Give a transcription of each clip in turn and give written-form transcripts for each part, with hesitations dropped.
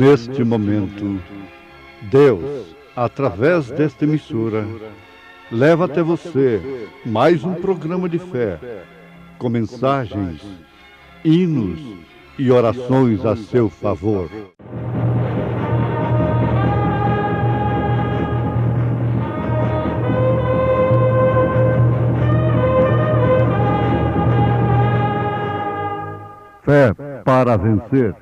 neste momento, Deus, através desta emissora, leva até você mais um programa de fé, com mensagens, hinos e orações a seu favor. Fé para vencer.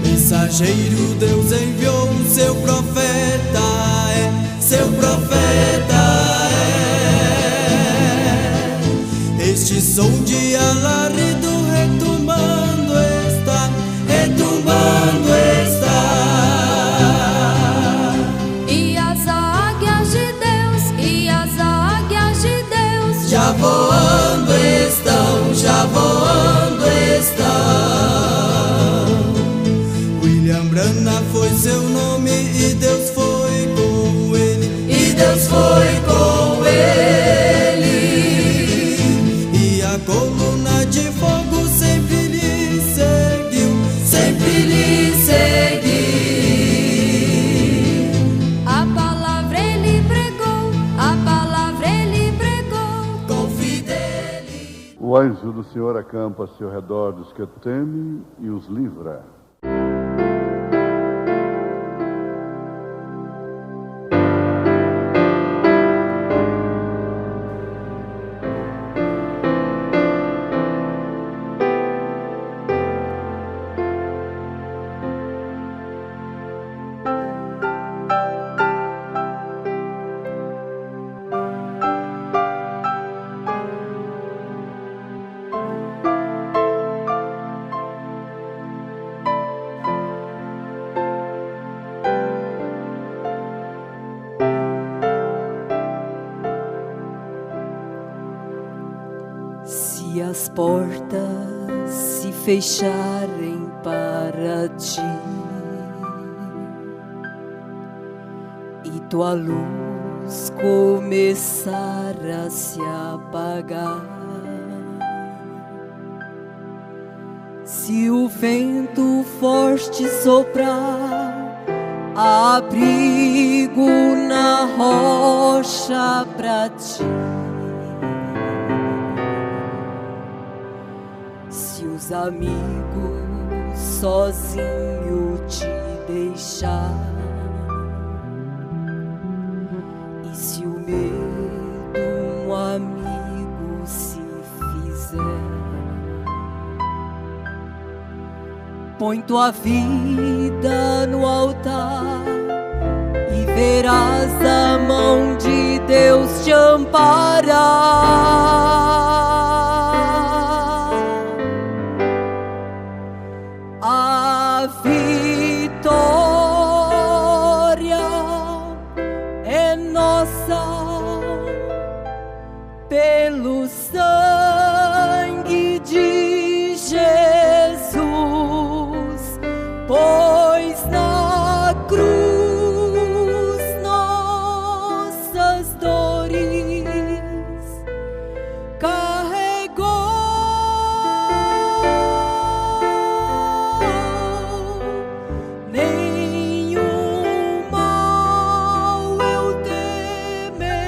Mensageiro, Deus enviou o seu profeta, seu profeta Este som de alarido retumbando está, retumbando está. E as águias de Deus, e as águias de Deus já voando estão, já voando estão. Brana foi seu nome e Deus foi com ele, e Deus foi com ele. E a coluna de fogo sempre lhe seguiu, sempre lhe seguiu. A palavra ele pregou, a palavra ele pregou com fidelidade. O anjo do Senhor acampa-se ao redor dos que temem e os livra. Se as portas se fecharem para ti e tua luz começar a se apagar, se o vento forte soprar, abrigo na rocha pra ti. Os amigos sozinho te deixar, e se o medo um amigo se fizer, põe tua vida no altar e verás a mão de Deus te amparar. A vitória é nossa pelo sangue de Jesus, pois na cruz nossas dores carregou. Nenhum mal eu temerei,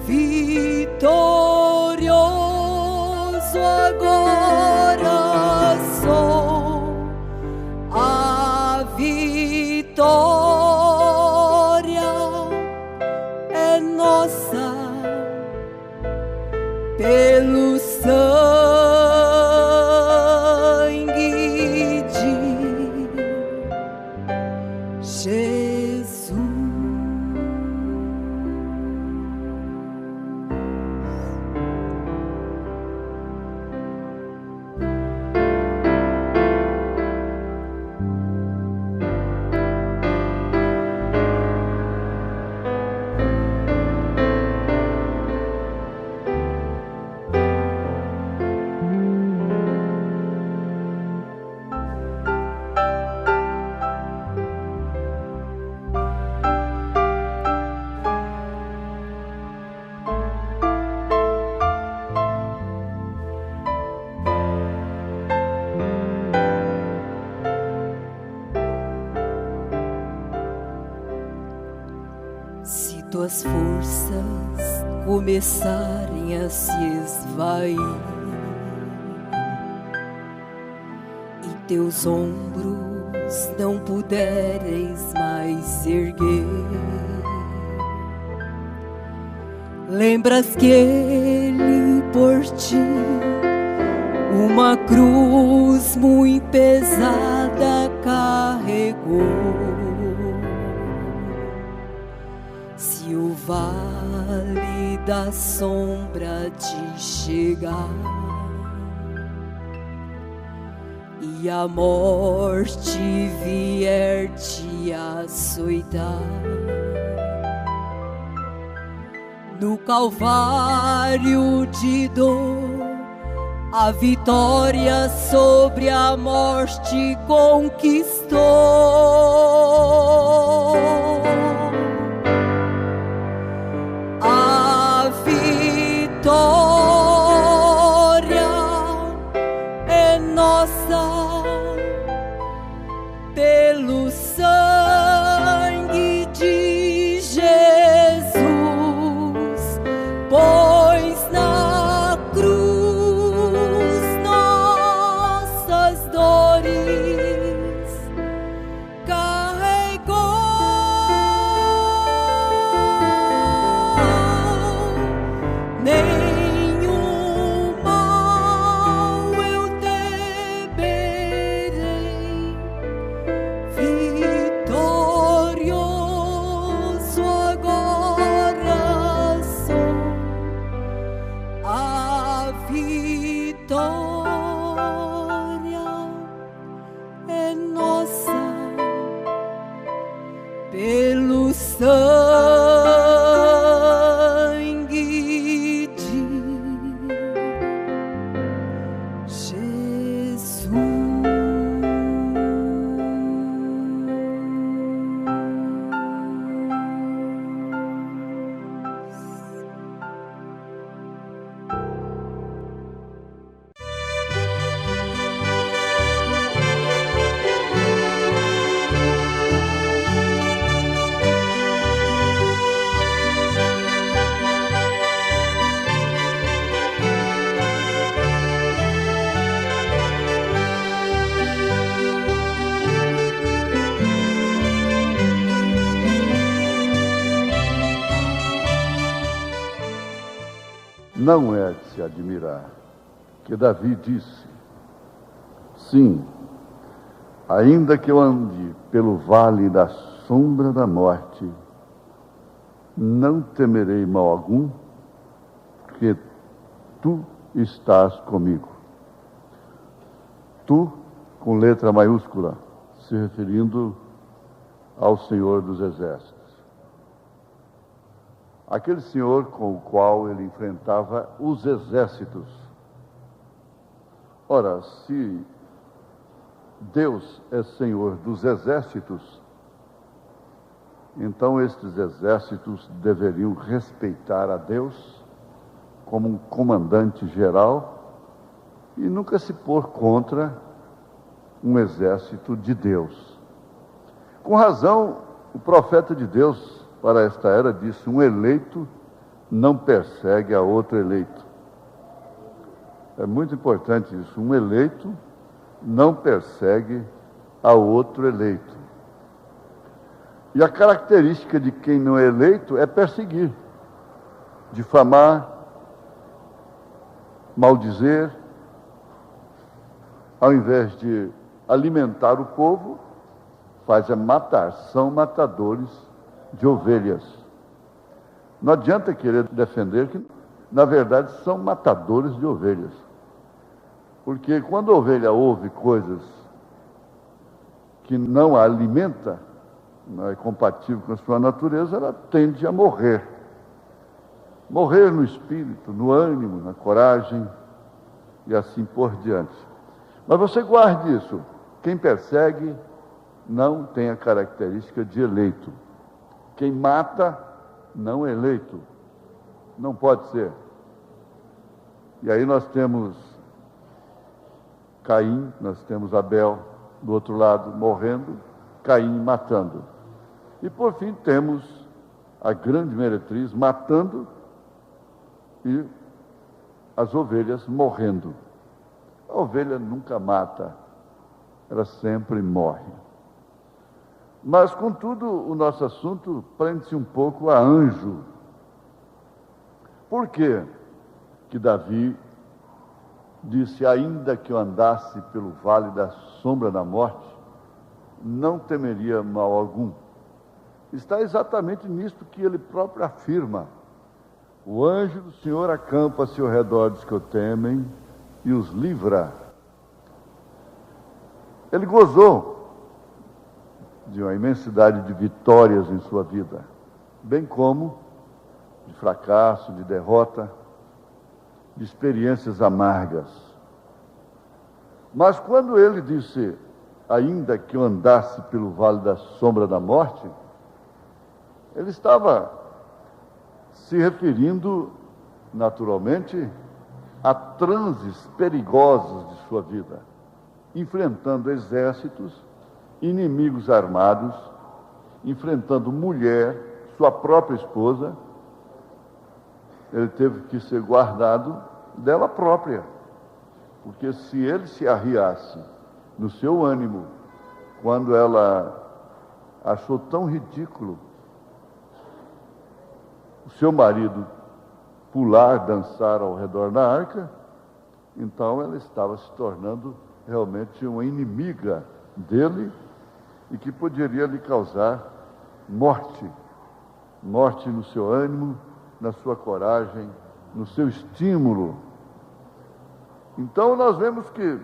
vitorioso agora sou. A vitória é nossa pelo sangue de Jesus. tuas forças começarem a se esvair e teus ombros não puderes mais erguer, lembras que Ele por ti uma cruz muito pesada carregou. Se o vale da sombra te chegar e a morte vier te açoitar, no Calvário de dor a vitória sobre a morte conquistou. A vitória é nossa pelo sangue de Jesus, pois na cruz nossas dores carregou. Nenhum mal eu temerei, vitorioso agora sou. A vitória é nossa pelo sangue de Jesus. Não é de se admirar que Davi disse: sim, ainda que eu ande pelo vale da sombra da morte, não temerei mal algum, porque tu estás comigo. Tu, com letra maiúscula, se referindo ao Senhor dos Exércitos. Aquele Senhor com o qual ele enfrentava os exércitos. Ora, se Deus é Senhor dos exércitos, então estes exércitos deveriam respeitar a Deus como um comandante geral e nunca se pôr contra um exército de Deus. Com razão, o profeta de Deus para esta era disse: um eleito não persegue a outro eleito. É muito importante isso. Um eleito não persegue a outro eleito. E a característica de quem não é eleito é perseguir, difamar, maldizer. Ao invés de alimentar o povo, faz é matar. São matadores de ovelhas. Não adianta querer defender que, na verdade, são matadores de ovelhas. Porque quando a ovelha ouve coisas que não a alimenta, não é compatível com a sua natureza, ela tende a morrer. Morrer no espírito, no ânimo, na coragem e assim por diante. Mas você guarde isso. Quem persegue não tem a característica de eleito. Quem mata não é eleito. Não pode ser. E aí nós temos Caim, nós temos Abel do outro lado morrendo, Caim matando. E por fim temos a grande meretriz matando e as ovelhas morrendo. A ovelha nunca mata, ela sempre morre. Mas, contudo, o nosso assunto prende-se um pouco a anjo. Por quê que Davi disse: ainda que eu andasse pelo vale da sombra da morte, não temeria mal algum? Está exatamente nisto que ele próprio afirma: o anjo do Senhor acampa-se ao redor dos que o temem e os livra. Ele gozou de uma imensidade de vitórias em sua vida, bem como de fracasso, de derrota, de experiências amargas. Mas quando ele disse: ainda que eu andasse pelo vale da sombra da morte, ele estava se referindo, naturalmente, a transes perigosos de sua vida, enfrentando exércitos, inimigos armados, enfrentando mulher, sua própria esposa. Ele teve que ser guardado dela própria, porque se ele se arriasse no seu ânimo, quando ela achou tão ridículo o seu marido pular, dançar ao redor da arca, então ela estava se tornando realmente uma inimiga dele e que poderia lhe causar morte. Morte no seu ânimo, na sua coragem, no seu estímulo. Então nós vemos que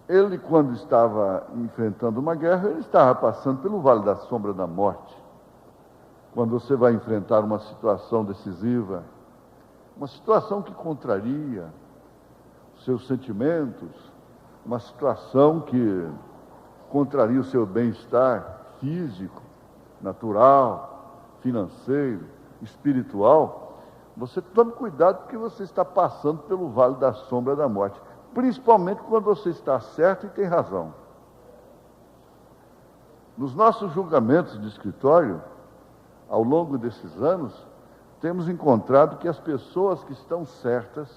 ele, quando estava enfrentando uma guerra, ele estava passando pelo vale da sombra da morte. Quando você vai enfrentar uma situação decisiva, uma situação que contraria os seus sentimentos, uma situação que contraria o seu bem-estar físico, natural, financeiro, espiritual, você tome cuidado porque você está passando pelo vale da sombra da morte, principalmente quando você está certo e tem razão. Nos nossos julgamentos de escritório, ao longo desses anos, temos encontrado que as pessoas que estão certas,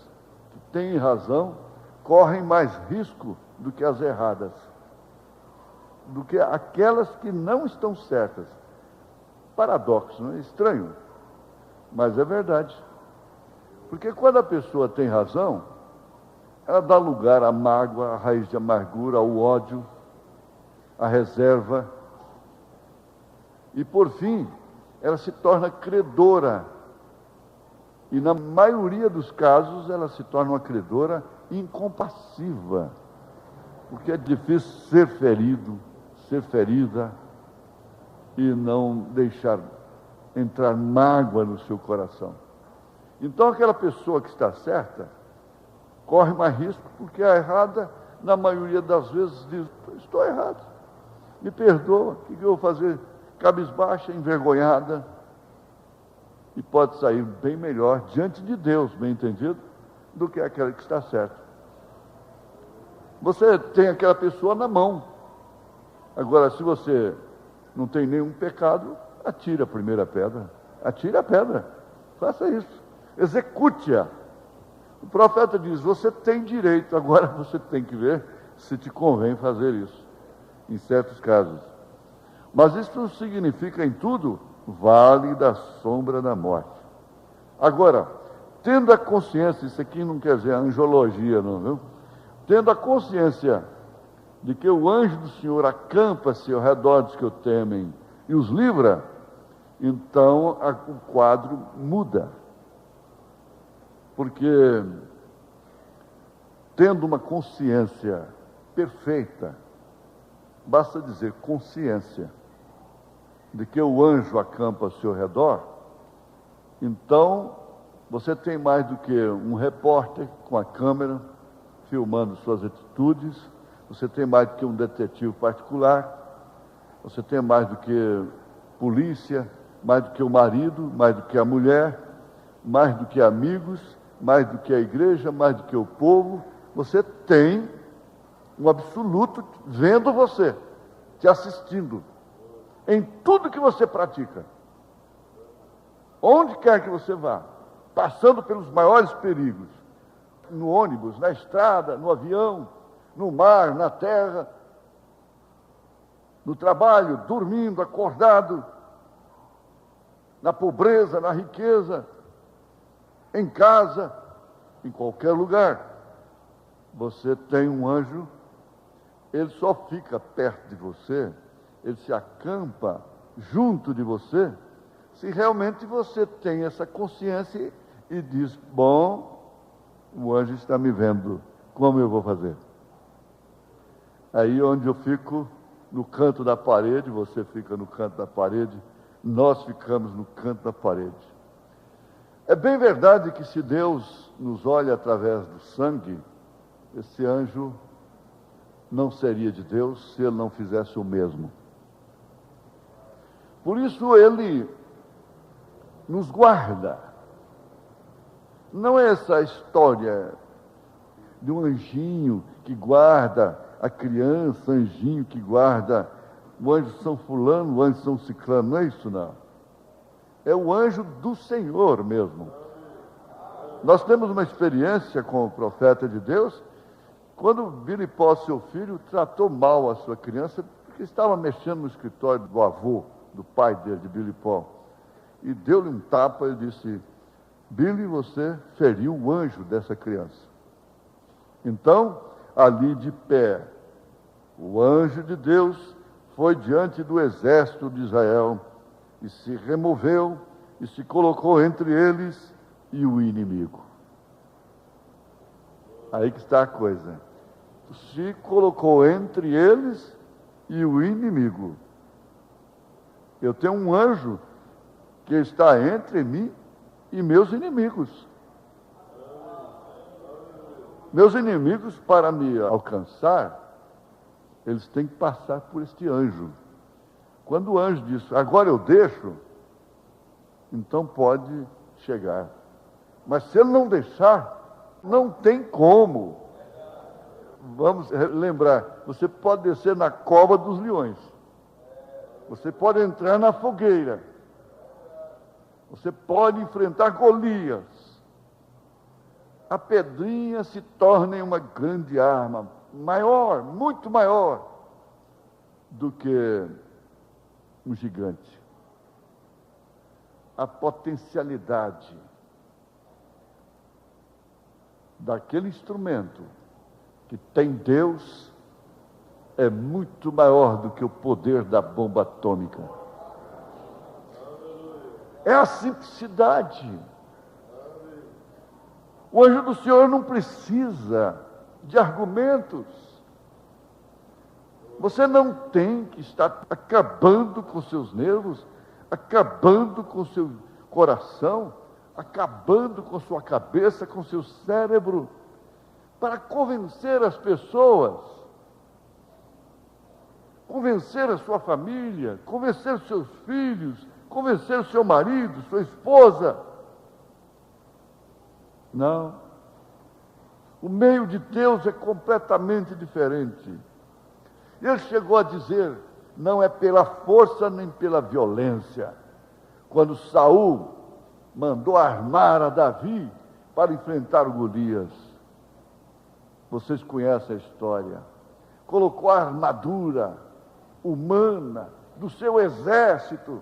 que têm razão, correm mais risco do que as erradas, do que aquelas que não estão certas. Paradoxo, não é? Estranho, mas é verdade. Porque quando a pessoa tem razão, ela dá lugar à mágoa, à raiz de amargura, ao ódio, à reserva. E por fim, ela se torna credora. E na maioria dos casos, ela se torna uma credora incompassiva. Porque é difícil ser ferido, ser ferida, e não deixar entrar mágoa no seu coração. Então aquela pessoa que está certa corre mais risco, porque a errada, na maioria das vezes, diz: estou errado, me perdoa, o que eu vou fazer? Cabisbaixa, envergonhada, e pode sair bem melhor diante de Deus, bem entendido, do que aquela que está certa. Você tem aquela pessoa na mão. Agora, se você não tem nenhum pecado, atire a primeira pedra. Atire a pedra. Faça isso. Execute-a. O profeta diz: você tem direito, agora você tem que ver se te convém fazer isso, em certos casos. Mas isso não significa em tudo vale da sombra da morte. Agora, tendo a consciência, isso aqui não quer dizer angiologia, não, viu? Tendo a consciência de que o anjo do Senhor acampa-se ao redor dos que o temem e os livra, então o quadro muda. Porque, tendo uma consciência perfeita, basta dizer consciência, de que o anjo acampa ao seu redor, então você tem mais do que um repórter com a câmera filmando suas atitudes, você tem mais do que um detetive particular, você tem mais do que polícia, mais do que o marido, mais do que a mulher, mais do que amigos, mais do que a igreja, mais do que o povo. Você tem um absoluto vendo você, te assistindo, em tudo que você pratica. Onde quer que você vá, passando pelos maiores perigos, no ônibus, na estrada, no avião, no mar, na terra, no trabalho, dormindo, acordado, na pobreza, na riqueza, em casa, em qualquer lugar, você tem um anjo. Ele só fica perto de você, ele se acampa junto de você, se realmente você tem essa consciência e diz: bom, o anjo está me vendo, como eu vou fazer? Aí onde eu fico, no canto da parede, você fica no canto da parede, nós ficamos no canto da parede. É bem verdade que se Deus nos olha através do sangue, esse anjo não seria de Deus se ele não fizesse o mesmo. Por isso ele nos guarda. Não é essa história de um anjinho que guarda a criança, anjinho que guarda o anjo São Fulano, o anjo São Ciclano, não é isso não. É o anjo do Senhor mesmo. Nós temos uma experiência com o profeta de Deus, quando Bilipó, seu filho, tratou mal a sua criança, porque estava mexendo no escritório do avô, do pai dele, de Bilipó, e deu-lhe um tapa e disse: Billy, você feriu o anjo dessa criança. Então, ali de pé, o anjo de Deus foi diante do exército de Israel e se removeu e se colocou entre eles e o inimigo. Aí que está a coisa. Se colocou entre eles e o inimigo. Eu tenho um anjo que está entre mim e meus inimigos. Meus inimigos, para me alcançar, eles têm que passar por este anjo. Quando o anjo diz: agora eu deixo, então pode chegar. Mas se ele não deixar, não tem como. Vamos lembrar, você pode descer na cova dos leões, você pode entrar na fogueira, você pode enfrentar Golias. A pedrinha se torna uma grande arma, maior, muito maior do que um gigante. A potencialidade daquele instrumento que tem Deus é muito maior do que o poder da bomba atômica. É a simplicidade. O anjo do Senhor não precisa de argumentos. Você não tem que estar acabando com seus nervos, acabando com seu coração, acabando com sua cabeça, com seu cérebro, para convencer as pessoas, convencer a sua família, convencer os seus filhos, convencer o seu marido, sua esposa. Não. O meio de Deus é completamente diferente. Ele chegou a dizer: não é pela força nem pela violência. Quando Saul mandou armar a Davi para enfrentar o Golias, vocês conhecem a história. Colocou a armadura humana do seu exército.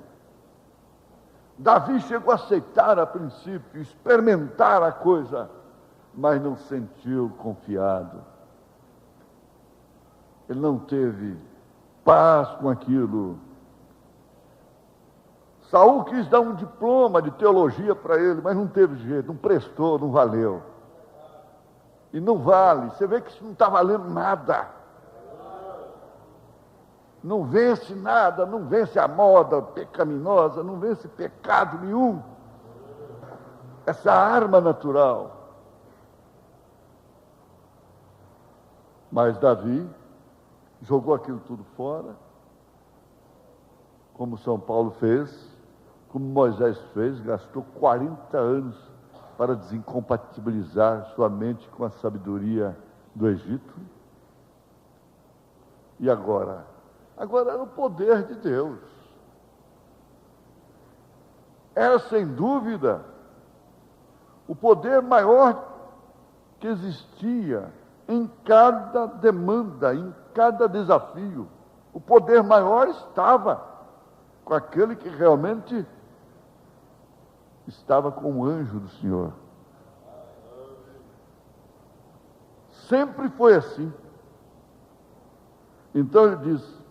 Davi chegou a aceitar a princípio, experimentar a coisa, mas não sentiu confiado. Ele não teve paz com aquilo. Saul quis dar um diploma de teologia para ele, mas não teve jeito, não prestou, não valeu. E não vale, você vê que isso não está valendo nada. Não vence nada, não vence a moda pecaminosa, não vence pecado nenhum. Essa arma natural. Mas Davi jogou aquilo tudo fora, como São Paulo fez, como Moisés fez, gastou 40 anos para desincompatibilizar sua mente com a sabedoria do Egito. E agora? Agora era o poder de Deus. era, sem dúvida, o poder maior que existia em cada demanda, em cada desafio. O poder maior estava com aquele que realmente estava com o anjo do Senhor. Sempre foi assim. Então ele diz,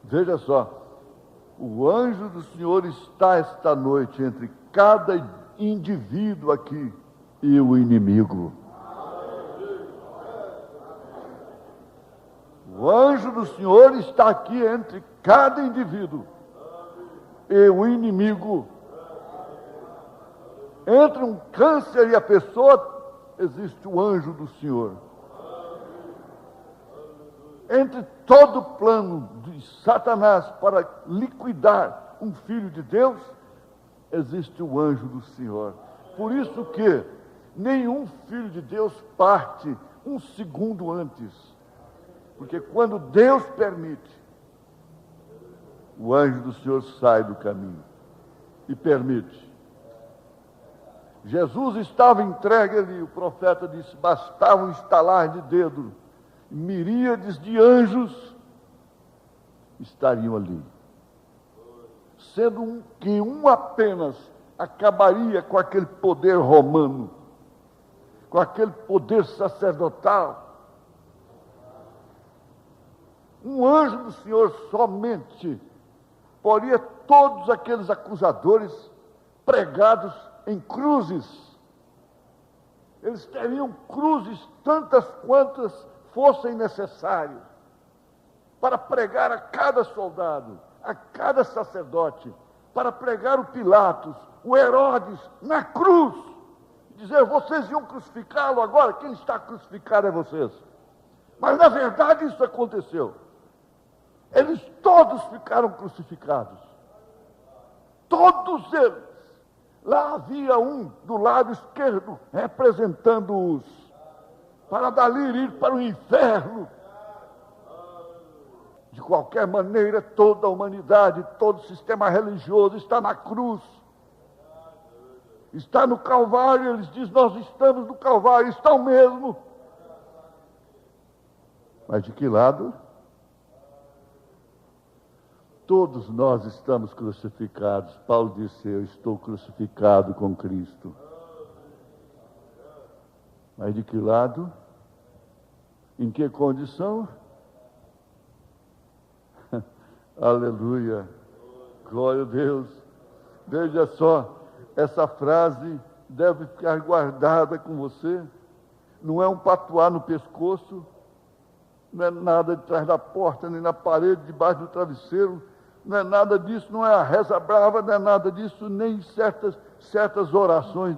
veja só, o anjo do Senhor está esta noite entre cada indivíduo aqui e o inimigo. O anjo do Senhor está aqui entre cada indivíduo e o inimigo. Entre um câncer e a pessoa, existe o anjo do Senhor. Entre todo o plano de Satanás para liquidar um filho de Deus, existe o anjo do Senhor. Por isso que nenhum filho de Deus parte um segundo antes. Porque quando Deus permite, o anjo do Senhor sai do caminho e permite. Jesus estava entregue ali, o profeta disse, bastava um estalar de dedo, miríades de anjos estariam ali. Sendo que um apenas acabaria com aquele poder romano, com aquele poder sacerdotal. Um anjo do Senhor somente poria todos aqueles acusadores pregados em cruzes. Eles teriam cruzes tantas quantas fossem necessárias para pregar a cada soldado, a cada sacerdote, para pregar o Pilatos, o Herodes na cruz, dizer, vocês iam crucificá-lo, agora quem está crucificado é vocês. Mas na verdade isso aconteceu. Eles todos ficaram crucificados. Todos eles. Lá havia um do lado esquerdo, representando-os, para dali ir para o inferno. De qualquer maneira, toda a humanidade, todo o sistema religioso está na cruz. Está no Calvário, eles dizem, nós estamos no Calvário, estão mesmo. Mas de que lado? Todos nós estamos crucificados. Paulo disse, eu estou crucificado com Cristo. Mas de que lado? Em que condição? Aleluia, glória a Deus. Veja só, essa frase deve ficar guardada com você. Não é um patuá no pescoço, não é nada de trás da porta, nem na parede, debaixo do travesseiro, não é nada disso, não é a reza brava, não é nada disso, nem certas orações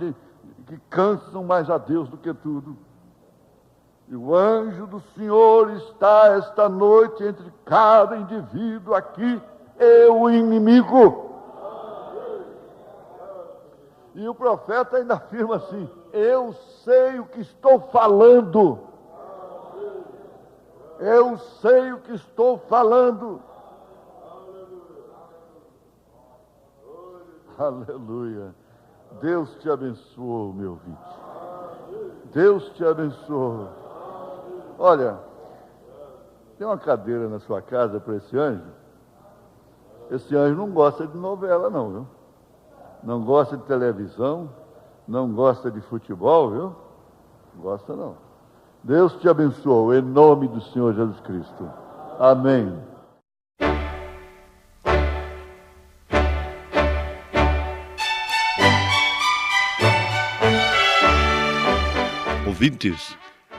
que cansam mais a Deus do que tudo. E o anjo do Senhor está esta noite entre cada indivíduo aqui e o inimigo. E o profeta ainda afirma assim, eu sei o que estou falando. Eu sei o que estou falando. Aleluia. Deus te abençoe, meu ouvinte. Deus te abençoe. Olha, tem uma cadeira na sua casa para esse anjo? Esse anjo não gosta de novela, não, viu? Não gosta de televisão, não gosta de futebol, viu? Não gosta, não. Deus te abençoe, em nome do Senhor Jesus Cristo. Amém. Ouvintes,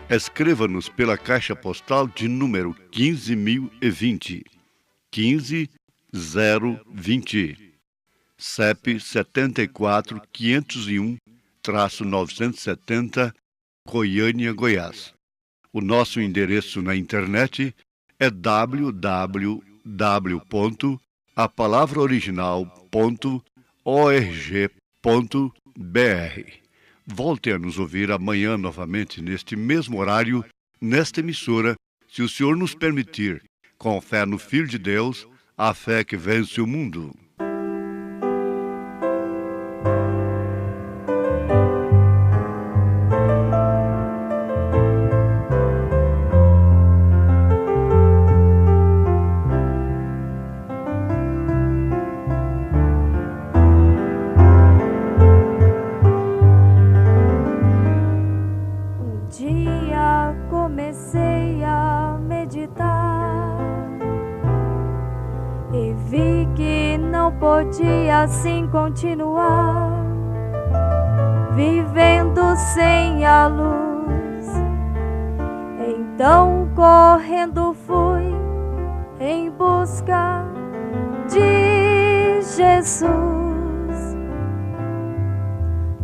escreva-nos pela caixa postal de número 15.020, 15020, CEP 74.501-970, Goiânia, Goiás. O nosso endereço na internet é www.apalavraoriginal.org.br. Volte a nos ouvir amanhã novamente, neste mesmo horário, nesta emissora, se o Senhor nos permitir, com fé no Filho de Deus, a fé que vence o mundo. assim continuar, vivendo sem a luz. Então correndo fui em busca de Jesus,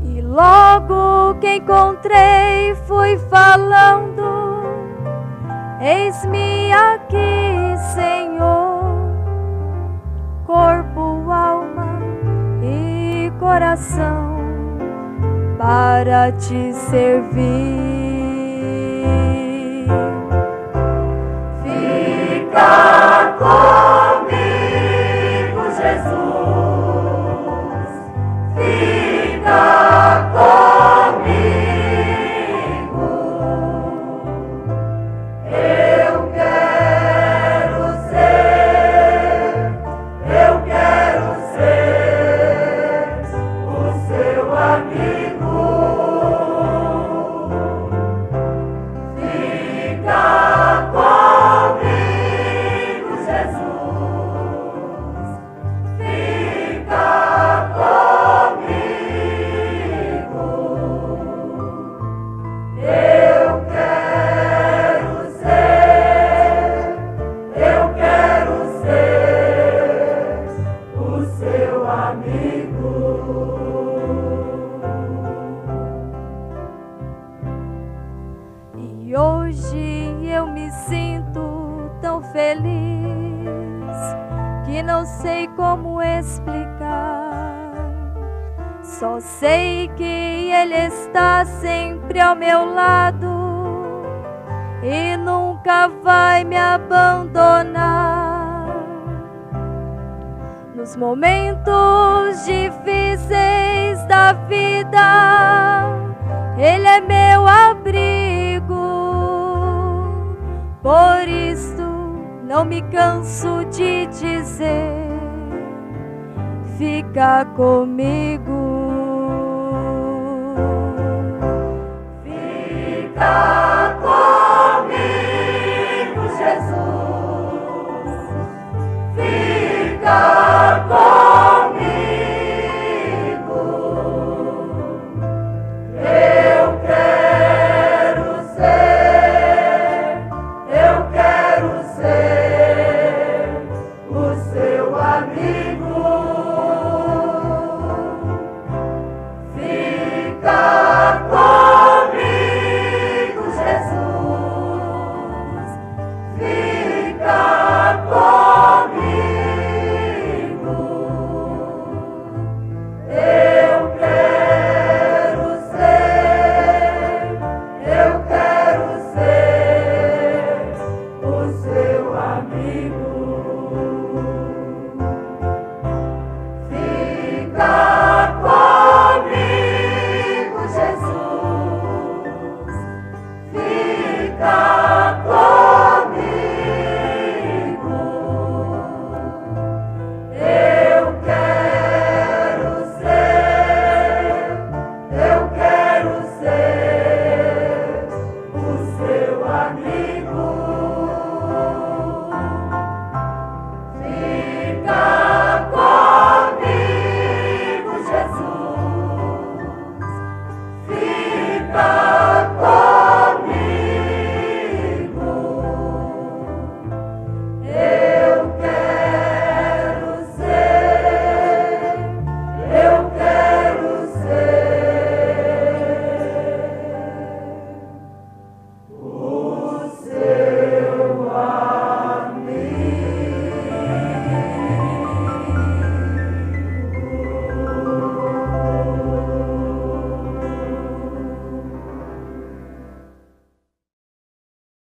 e logo que encontrei fui falando: eis-me aqui, Senhor, corpo, alma e coração, para te servir. Fica comigo, Jesus, fica comigo. Eu quero ser o seu amigo. Fica comigo, Jesus, fica comigo. Eu quero ser o seu amigo. E hoje eu me sinto tão feliz que não sei como explicar. Só sei que Ele está sempre ao meu lado e nunca vai me abandonar. Nos momentos difíceis da vida, Ele é meu abrigo. Por isto não me canso de dizer: fica comigo.